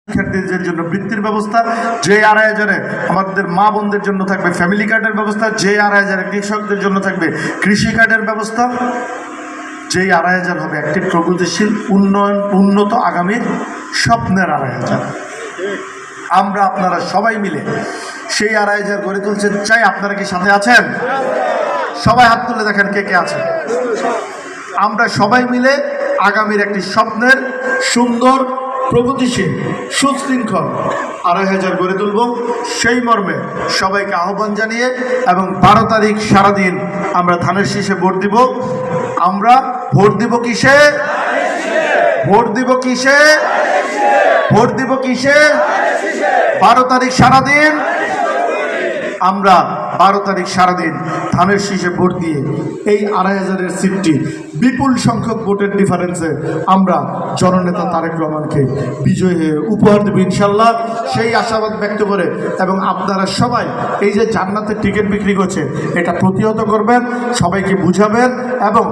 শিক্ষার্থীদের জন্য বৃত্তির ব্যবস্থা, যে 2,500 আমাদের মা বোনদের জন্য থাকবে ফ্যামিলি কার্ডের ব্যবস্থা, যে 2,500 কৃষকদের জন্য থাকবে কৃষি কার্ডের ব্যবস্থা, যেই 2,500 হবে একটি প্রগতিশীল উন্নত আগামীর স্বপ্নের 2,500। আমরা আপনারা সবাই মিলে সেই 2,500 গড়ে তুলছেন চাই। আপনারা কি সাথে আছেন? সবাই হাত তুলে দেখেন কে কে আছেন। আমরা সবাই মিলে আগামীর একটি স্বপ্নের সুন্দর প্রগতিশীল সুশৃঙ্খল 2,500 গড়ে তুলব। সেই মর্মে সবাইকে আহ্বান জানিয়ে এবং 12 তারিখ সারাদিন আমরা ধানের শীষে ভোট দিব। আমরা ভোট দিব কিসে? ভোট দিব কিসে? ভোট দিব কিসে? 12 তারিখ সারাদিন আমরা 12 তারিখ সারাদিন ধানের শীষে ভোট দিয়ে এই 2,500-এর সিটটি বিপুল সংখ্যক ভোটের ডিফারেন্সে আমরা জননেতা তারেক রহমানকে বিজয়ী হয়ে উপহার দেব ইনশাল্লাহ। সেই আশাবাদ ব্যক্ত করে এবং আপনারা সবাই এই যে জান্নাতের টিকিট বিক্রি করছে এটা প্রতিহত করবেন, সবাইকে বুঝাবেন এবং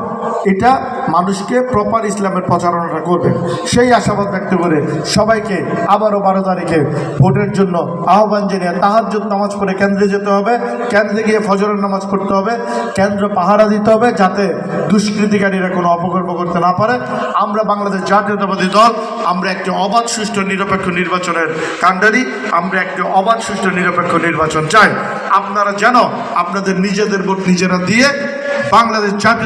এটা মানুষকে প্রপার ইসলামের প্রচারণাটা করবেন, সেই আশাবাদ ব্যক্ত করে সবাইকে আবারও 12 তারিখে ভোটের জন্য আহ্বান জানিয়ে তাহাজ্জুদ নামাজ পড়ে কেন্দ্রে যেতে হবে, কেন্দ্রে গিয়ে ফজরের নামাজ পড়তে হবে, কেন্দ্র পাহারা দিতে হবে যাতে দুষ্কৃতিকারীরা কোনো অপকর্ম করতে না পারে। আমরা বাংলাদেশ জাতীয়তাবাদী দল, আমরা একটি অবাধ সুষ্ঠু নিরপেক্ষ নির্বাচনের কাণ্ডারি, আমরা একটি অবাধ সুষ্ঠু নিরপেক্ষ নির্বাচন চাই। আপনারা যেন আপনাদের নিজেদের ভোট নিজেরা দিয়ে বাংলাদেশ জাতীয়